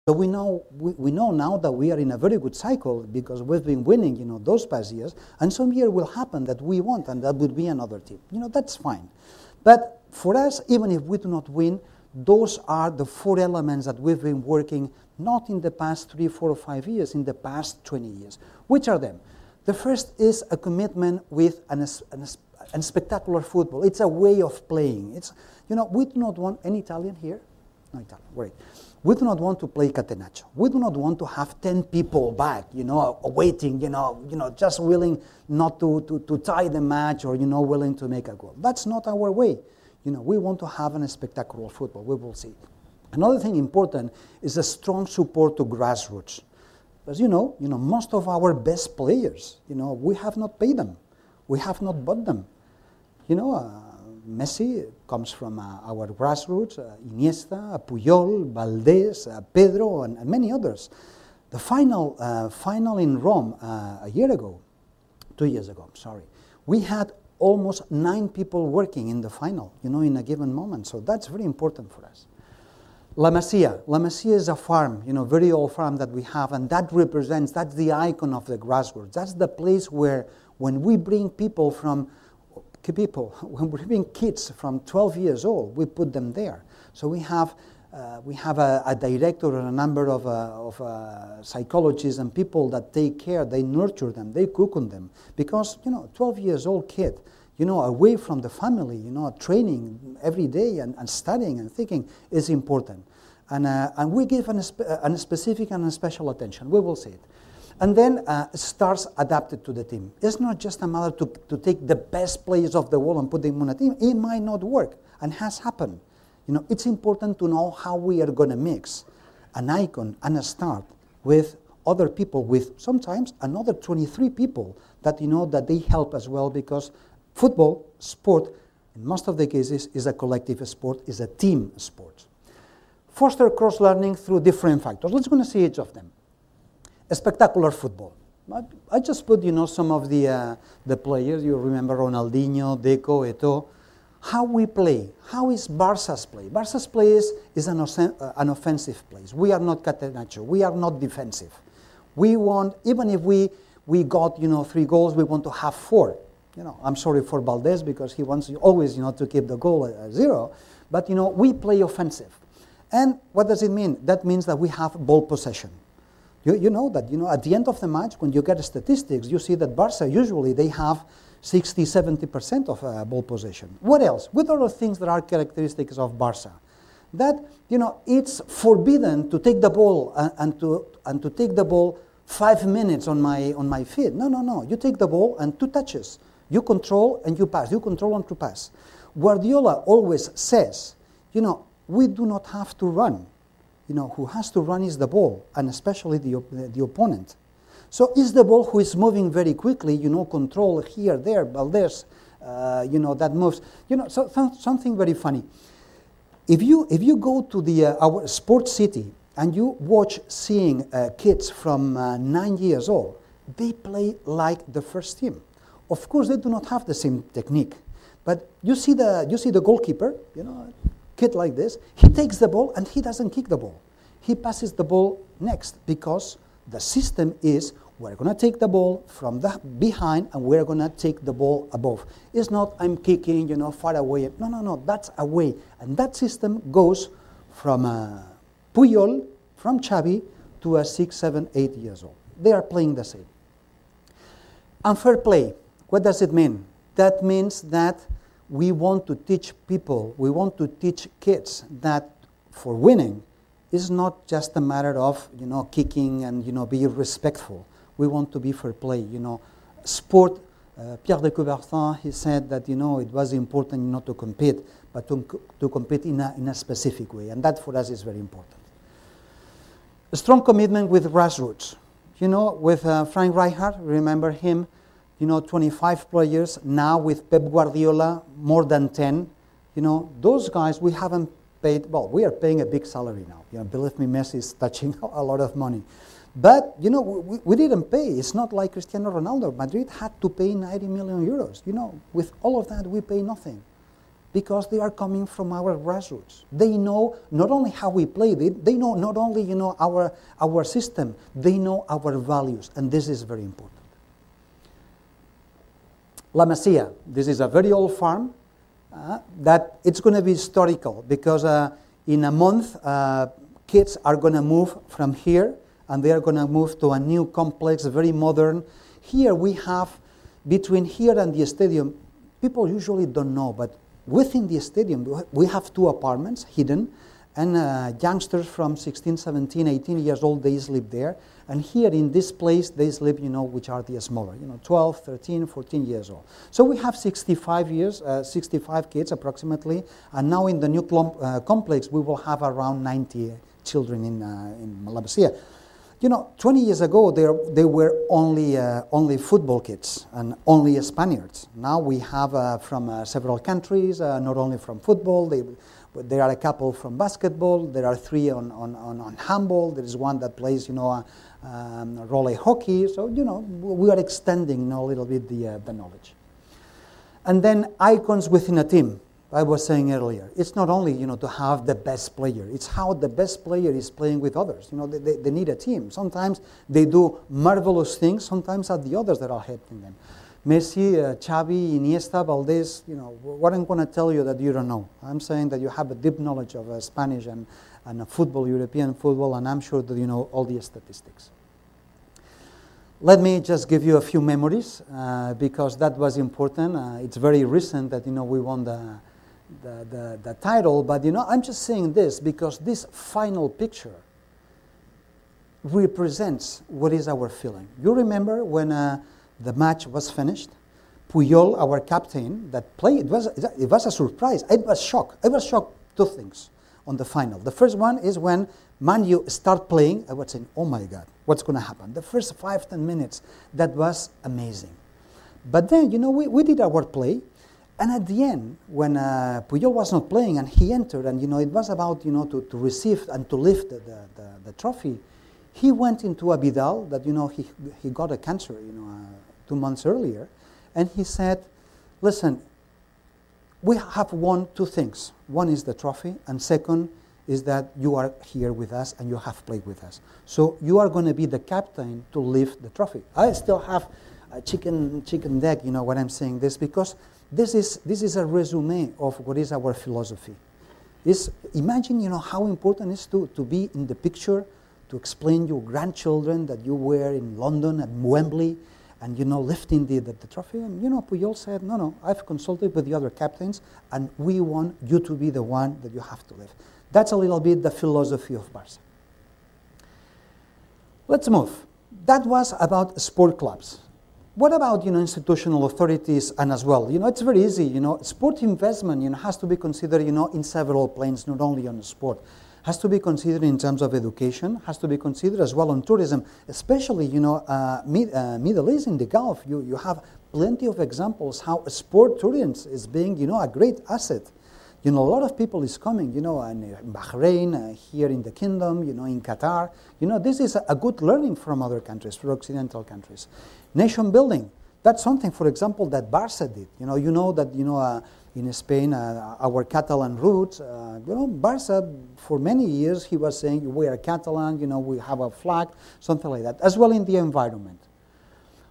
So we know now that we are in a very good cycle because we've been winning, those past years, and some year will happen that we won't, and that would be another team. That's fine. But for us, even if we do not win, those are the 4 elements that we've been working not in the past 3, 4, or 5 years, in the past 20 years. Which are them? The first is a commitment with an spectacular football. It's a way of playing. It's, we do not want any Italian here. No Italian, great. We do not want to play catenaccio. We do not want to have 10 people back, waiting, just willing not to tie the match or, willing to make a goal. That's not our way. We want to have a spectacular football. We will see. Another thing important is a strong support to grassroots. As most of our best players, we have not paid them. We have not bought them. Messi comes from our grassroots, Iniesta, Puyol, Valdés, Pedro, and many others. The final in Rome a year ago, 2 years ago, sorry, we had almost 9 people working in the final, in a given moment. So that's very important for us. La Masia. La Masia is a farm, very old farm that we have, and that represents, that's the icon of the grassroots. That's the place where when we bring when we bring kids from 12 years old, we put them there. So we have a director and a number of psychologists and people that take care, they nurture them, they cook on them. Because, 12 years old kid, away from the family, training every day and studying and thinking is important. And we give a specific and a special attention. We will see it. And then stars adapted to the team. It's not just a matter to take the best players of the world and put them on a team. It might not work, and has happened. It's important to know how we are going to mix an icon and a star with other people, with sometimes another 23 people that that they help as well, because football, sport, in most of the cases, is a collective sport, is a team sport. Foster cross-learning through different factors. Let's go to see each of them. A spectacular football. I just put, some of the players. You remember Ronaldinho, Deco, Eto'o. How we play. How is Barca's play? Barca's play is an offensive play. We are not catenaccio. We are not defensive. We want, even if we got, 3 goals, we want to have 4. I'm sorry for Valdés because he wants always, to keep the goal at 0. But, we play offensive. And what does it mean? That means that we have ball possession. You know that, at the end of the match, when you get statistics, you see that Barca, usually they have 60, 70% of ball possession. What else? What are the things that are characteristics of Barca? That, it's forbidden to take the ball and to take the ball 5 minutes on my feet. No. You take the ball and 2 touches. You control and you pass. You control and to pass. Guardiola always says, we do not have to run. Who has to run is the ball, and especially the opponent. So is the ball who is moving very quickly, control here, there, Valdés, that moves. So something very funny. If you go to our sports city and you watch seeing kids from 9 years old, they play like the first team. Of course, they do not have the same technique, but you see the goalkeeper, kid like this, he takes the ball and he doesn't kick the ball. He passes the ball next because the system is we're going to take the ball from the behind and we're going to take the ball above. It's not I'm kicking, far away. No, that's away. And that system goes from Puyol, from Xavi, to a 6, 7, 8 years old. They are playing the same. And fair play, what does it mean? That means that we want to teach people, we want to teach kids that for winning is not just a matter of, kicking and, be respectful. We want to be fair play, Sport, Pierre de Coubertin, he said that, it was important not to compete, but to compete in a specific way. And that for us is very important. A strong commitment with grassroots. With Frank Rijkaard, remember him, 25 players, now with Pep Guardiola, more than 10. Those guys we haven't paid, well, we are paying a big salary now. Believe me, Messi is touching a lot of money. But, we didn't pay. It's not like Cristiano Ronaldo. Madrid had to pay 90 million euros. With all of that, we pay nothing. because they are coming from our grassroots. They know not only how we play, they know not only, you know, our system, they know our values, and this is very important. La Masia, this is a very old farm that it's going to be historical because in a month kids are going to move from here and they are going to move to a new complex, very modern. Here we have, between here and the stadium, people usually don't know, but within the stadium we have 2 apartments hidden, and youngsters from 16, 17, 18 years old, they sleep there. And here in this place, they sleep, you know, which are the smaller, you know, 12, 13, 14 years old. So we have 65 kids approximately, and now in the new complex, we will have around 90 children in La Masia. You know, 20 years ago, they were only football kids and only Spaniards. Now we have from several countries, not only from football. There are a couple from basketball. There are 3 on handball. There is one that plays, you know, roller hockey. So, you know, we are extending, you know, a little bit the knowledge. And then icons within a team. I was saying earlier, it's not only, you know, to have the best player. It's how the best player is playing with others. You know, they need a team. Sometimes they do marvelous things. Sometimes are the others that are helping them. Messi, Xavi, Iniesta, Valdés, you know, what I'm going to tell you that you don't know. I'm saying that you have a deep knowledge of Spanish and football, European football, and I'm sure that you know all the statistics. Let me just give you a few memories because that was important. It's very recent that, you know, we won the title, but, you know, I'm just saying this because this final picture represents what is our feeling. You remember when the match was finished, Puyol, our captain, that played, it was a surprise. I was shocked. 2 things on the final. The first one is when Man U start playing, I was saying, oh my God, what's going to happen? The first 5-10 minutes, that was amazing. But then, you know, we did our play, and at the end, when Puyol was not playing and he entered, and, you know, it was about, you know, to receive and to lift the trophy, he went into a Vidal that, you know, he got a cancer, you know, 2 months earlier, and he said, listen, we have won 2 things. One is the trophy, and second is that you are here with us and you have played with us. So you are going to be the captain to lift the trophy. I still have a chicken deck, you know, when I'm saying this, because this is a resume of what is our philosophy. Imagine, you know, how important it is to be in the picture, to explain your grandchildren that you were in London at Wembley and, you know, lifting the trophy. And, you know, Puyol said, no, I've consulted with the other captains and we want you to be the one that you have to lift. That's a little bit the philosophy of Barca. Let's move. That was about sport clubs. What about, you know, institutional authorities and as well? You know, it's very easy, you know, sport investment, you know, has to be considered, you know, in several planes, not only on sport. Has to be considered in terms of education, has to be considered as well on tourism, especially, you know, Middle East, in the Gulf. You have plenty of examples how sport tourism is being, you know, a great asset. You know, a lot of people is coming, you know, in Bahrain, here in the kingdom, you know, in Qatar. You know, this is a good learning from other countries, from Occidental countries. Nation building, that's something, for example, that Barca did. You know that, you know, in Spain, our Catalan roots, you know, Barca, for many years, he was saying, we are Catalan, you know, we have a flag, something like that, as well in the environment.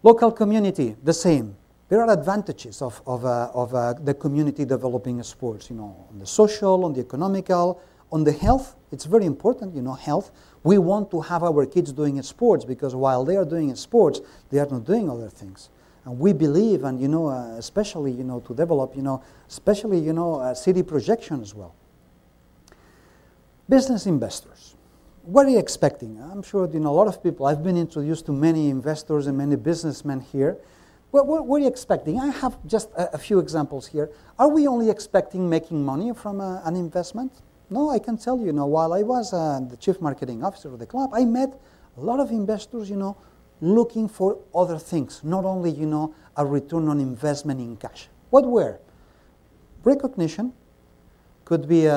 Local community, the same. There are advantages of the community developing sports, you know, on the social, on the economical, on the health. It's very important, you know, health. We want to have our kids doing sports because while they are doing sports, they are not doing other things. And we believe, and, you know, especially, you know, to develop, you know, especially, you know, city projection as well. Business investors. What are you expecting? I'm sure, you know, a lot of people, I've been introduced to many investors and many businessmen here. What are you expecting? I have just a few examples here. Are we only expecting making money from an investment? No, I can tell you, you know, while I was the chief marketing officer of the club, I met a lot of investors, you know, looking for other things, not only, you know, a return on investment in cash. What were? Recognition, could be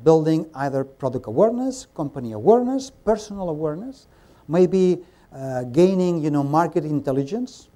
building either product awareness, company awareness, personal awareness, maybe gaining, you know, market intelligence,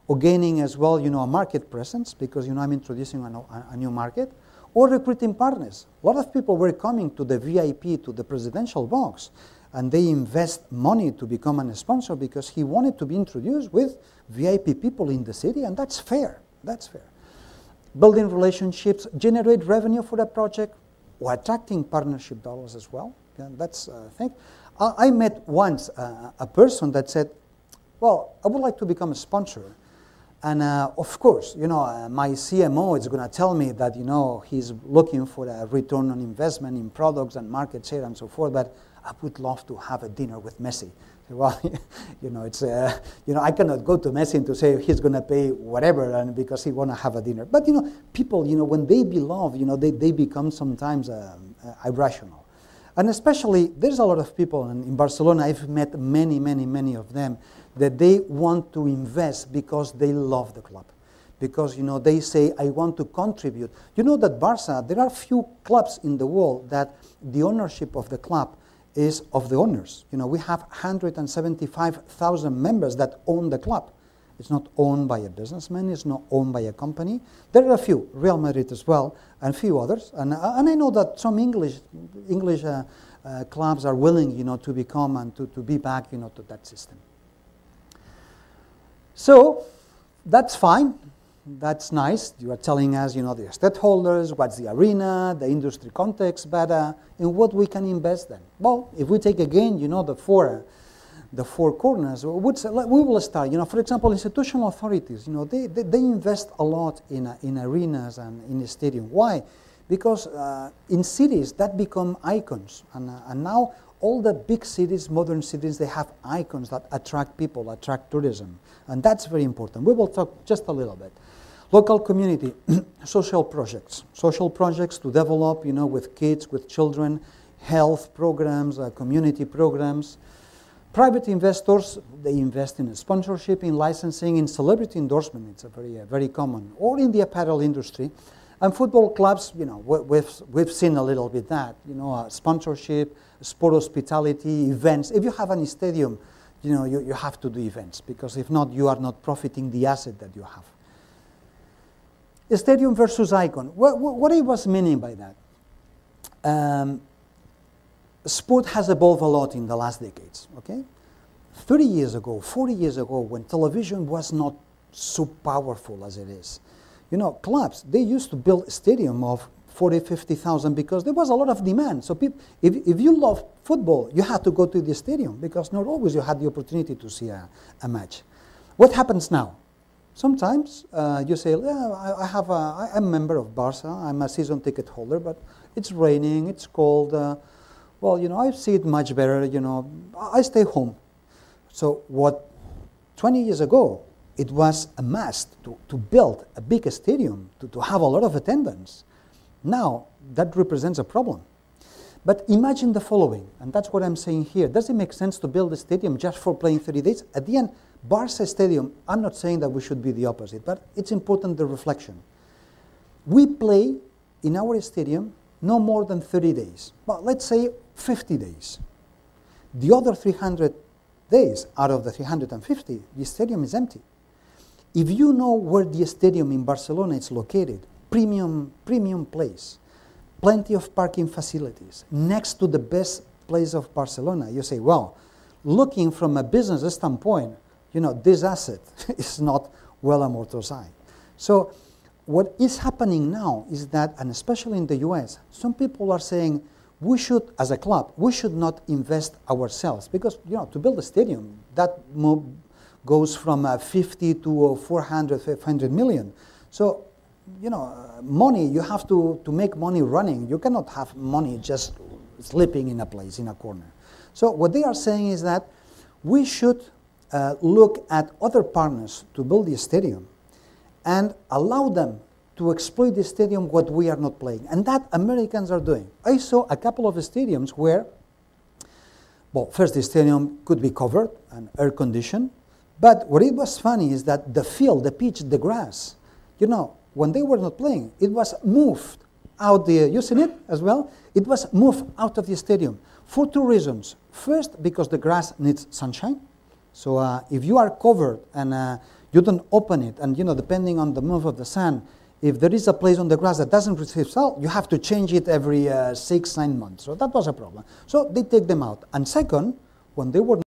or gaining as well, you know, a market presence because, you know, I'm introducing a new market, or recruiting partners. A lot of people were coming to the VIP, to the presidential box, and they invest money to become a sponsor because he wanted to be introduced with VIP people in the city, and that's fair. That's fair. Building relationships, generate revenue for a project, or attracting partnership dollars as well. Yeah, that's a thing. I met once a person that said, well, I would like to become a sponsor. And of course, my CMO is going to tell me that, he's looking for a return on investment in products and market share and so forth, but I would love to have a dinner with Messi. Well, it's I cannot go to Messi and to say he's going to pay whatever and because he want to have a dinner. But people, when they be loved, they become sometimes irrational. And especially, there's a lot of people in Barcelona. I've met many of them that they want to invest because they love the club, because they say I want to contribute. You know that Barca, there are few clubs in the world that the ownership of the club is of the owners. We have 175,000 members that own the club. It's not owned by a businessman. It's not owned by a company. There are a few, Real Madrid as well, and a few others. And I know that some English clubs are willing, to become and to be back, to that system. So that's fine. That's nice. You are telling us, the stakeholders, what's the arena, the industry context, but in what we can invest then. Well, if we take again, the four corners, we will start. For example, institutional authorities. They invest a lot in arenas and in the stadium. Why? Because in cities that become icons, and now all the big cities, modern cities, they have icons that attract people, attract tourism, and that's very important. We will talk just a little bit. Local community, social projects to develop, with kids, with children, health programs, community programs. Private investors, they invest in sponsorship, in licensing, in celebrity endorsement. It's a very common, or in the apparel industry. And football clubs, we've seen a little bit that, sponsorship, sport hospitality, events. If you have any stadium, you have to do events, because if not, you are not profiting the asset that you have. Stadium versus icon. What I was meaning by that? Sport has evolved a lot in the last decades, okay? 30 years ago, 40 years ago, when television was not so powerful as it is, clubs, they used to build a stadium of 40, 50,000 because there was a lot of demand. So if you love football, you had to go to the stadium because not always you had the opportunity to see a match. What happens now? Sometimes you say, yeah, I'm a member of Barca, I'm a season ticket holder, but it's raining, it's cold, well, I see it much better, I stay home. So what 20 years ago, it was a must to build a big stadium, to have a lot of attendance. Now, that represents a problem. But imagine the following, and that's what I'm saying here. Does it make sense to build a stadium just for playing 30 days? At the end, Barca Stadium, I'm not saying that we should be the opposite, but it's important the reflection. We play in our stadium no more than 30 days. Well, let's say 50 days. The other 300 days out of the 350, the stadium is empty. If you know where the stadium in Barcelona is located, premium place, plenty of parking facilities, next to the best place of Barcelona, you say, well, looking from a business standpoint, this asset is not well amortized. So what is happening now is that, and especially in the US, some people are saying, we should, as a club, we should not invest ourselves because, to build a stadium, that goes from 50 to 400, 500 million. So, money, you have to make money running. You cannot have money just sleeping in a place, in a corner. So what they are saying is that we should look at other partners to build the stadium and allow them to exploit the stadium what we are not playing. And that Americans are doing. I saw a couple of stadiums where, well, first the stadium could be covered and air conditioned, but what it was funny is that the field, the pitch, the grass, when they were not playing, it was moved out there. You seen it as well? It was moved out of the stadium for two reasons. First, because the grass needs sunshine. So if you are covered and you don't open it, and depending on the move of the sun, if there is a place on the grass that doesn't receive salt, you have to change it every 6-9 months. So that was a problem. So they take them out. And second, when they were